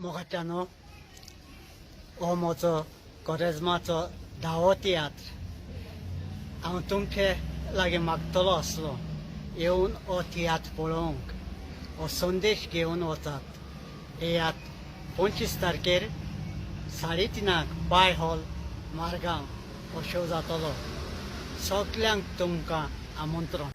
मोगाच्यानो हो म्हजो कोरेजमाचो धावो तियात्र हांव तुमचे लागीं मागतलो आसलो येवन हो तियात्र पळोवंक हो संदेश घेवन वचात हेयात 25 तारखेर 3:30 बाय हॉल मारगांव हो शो जातलो सगल्यांक तुमकां आमंत्रण